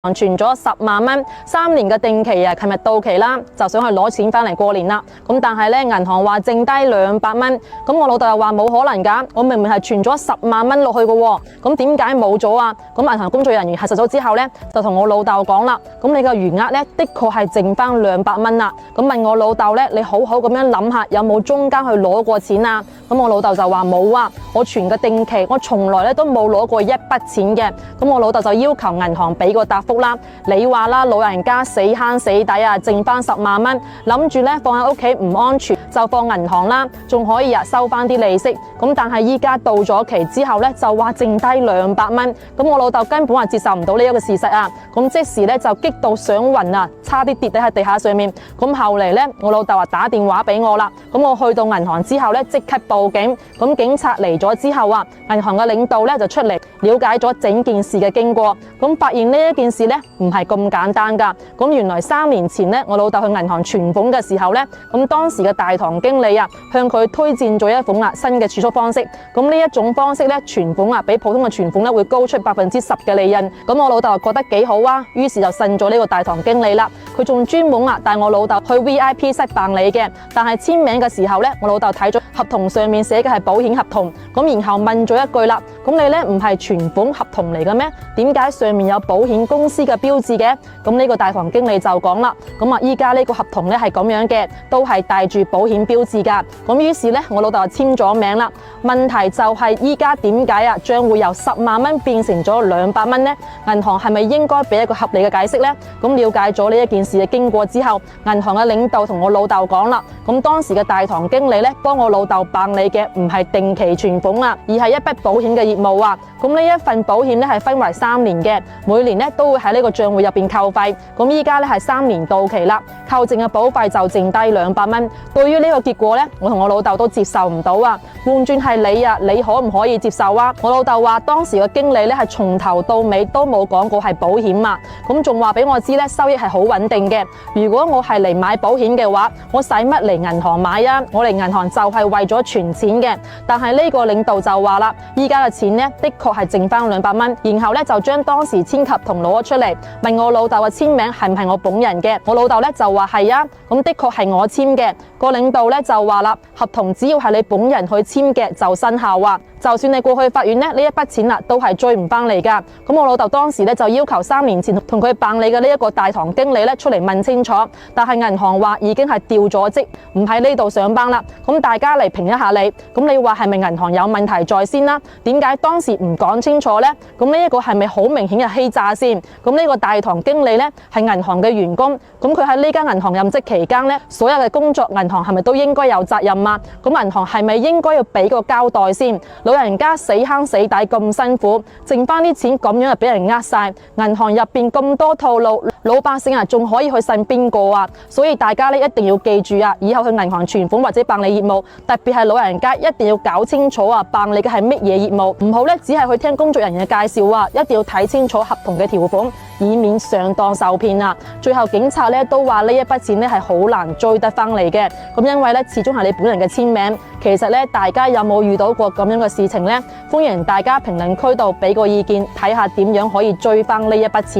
存咗10萬蚊，3年嘅定期啊，琴日到期啦，就想去攞錢翻嚟過年啦。咁但係咧，銀行話剩低200蚊，咁我老豆又話冇可能㗎，我明明係存咗10萬蚊落去嘅喎，咁點解冇咗啊？咁銀行工作人員核實咗之後咧，就同我老豆講啦，咁你嘅餘額咧，的確係剩翻200蚊啦。咁問我老豆咧，你好好咁樣諗下，有冇中間去攞過錢啊？咁我老豆就話冇啊，我存嘅定期，我從來咧都冇攞過一筆錢嘅。咁我老豆就要求銀行俾個答覆啦。你話啦，老人家死慳死抵啊，剩翻10萬蚊，諗住咧放喺屋企唔安全，就放銀行啦，仲可以收翻啲利息。咁但係依家到咗期之後咧，就話剩低200蚊，咁我老豆根本係接受唔到呢一個事實啊！咁即時咧就激到想暈啊，差啲跌喺地下上面。咁後嚟咧，我老豆話打電話俾我啦，咁我去到銀行之後咧，即刻報警。咁警察嚟咗之後啊，銀行嘅領導咧就出嚟了解咗整件事嘅經過。咁發現呢一件事咧唔係咁簡單㗎。咁原來3年前咧，我老豆去銀行存款嘅時候咧，咁當時嘅大堂經理啊向佢推薦咗一款新嘅儲蓄方式。咁呢一種方式咧，存款比普通嘅存款咧會高出10%嘅利潤。咁我老豆覺得幾好啊，於是就信咗呢個大堂經理啦。佢仲專門帶我老豆去 VIP 室辦理嘅。但係簽名嘅時候咧，我老豆睇咗合同上面寫嘅係保險合同，咁然後問咗一句啦，咁你咧唔係存款合同嚟嘅咩？點解上面有保險公司嘅標誌嘅？咁呢個大堂經理就講啦，咁依家呢個合同咧係咁樣嘅，都係帶住保險標誌㗎。咁於是咧，我老豆就簽咗名啦。問題就係依家點解啊，將會由10萬蚊變成咗200蚊呢？銀行係咪應該俾一個合理嘅解釋呢？咁了解咗呢一件事嘅經過之後，銀行嘅領導同我老豆講啦，咁當時嘅大堂經理咧幫我老豆辦理嘅唔係定期存款啊，而係一筆保險嘅業務啊。咁呢一份保險咧係分為3年嘅，每年咧都會喺呢個賬戶入邊扣費。咁依家咧係3年到期啦，扣剩嘅保費就剩低200蚊。對於呢個結果咧，我同我老豆都接受唔到啊。換轉係你啊，你可唔可以接受啊？我老豆話當時嘅經理咧係從頭到尾都冇講過係保險啊，咁仲話俾我知咧收益係好穩定嘅。如果我係嚟買保險嘅話，我使乜嚟銀行買啊？我嚟銀行就係為咗存錢嘅。但係呢個領導就話啦，依家嘅錢咧的確係剩翻200蚊，然後咧就將當時簽合同攞咗出嚟，問我老豆嘅簽名係唔係我本人嘅？我老豆咧就話係啊，咁的確係我簽嘅。個領導咧就話啦，合同只要係你本人去簽嘅就生效啊，就算你過去法院咧呢一筆錢都係追唔翻嚟噶。咁我老豆當時咧就要求3年前同佢辦理嘅呢一個大堂經理咧出嚟問清楚，但係銀行話已經係調咗職，唔喺呢度上班啦。咁大家嚟評一下你，咁你話係咪銀行有問題在先啦？點解當時唔講清楚呢？咁呢一個係咪好明顯嘅欺詐先？咁呢個大堂經理咧係銀行嘅員工，咁佢喺呢間銀行任職期間咧，所有嘅工作銀行係咪都應該有責任啊？咁銀行係咪應該要俾個交代先？老人家死慳死抵咁辛苦，剩翻啲錢咁樣就俾人呃晒，銀行入邊咁多套路，老百姓仲可以去信邊個啊？所以大家咧一定要記住啊，以後去銀行存款或者辦理業務，特別係老人家一定要搞清楚啊，辦理嘅係乜嘢業務，唔好咧只係去聽工作人員嘅介紹啊，一定要睇清楚合同嘅條款，以免上當受騙啊！最後警察咧都話呢一筆錢咧係好難追得翻嚟嘅，咁因為咧始終係你本人嘅簽名。其實咧，大家有冇遇到過咁樣嘅事情呢？歡迎大家評論區度俾個意見，睇下點樣可以追翻呢一筆錢。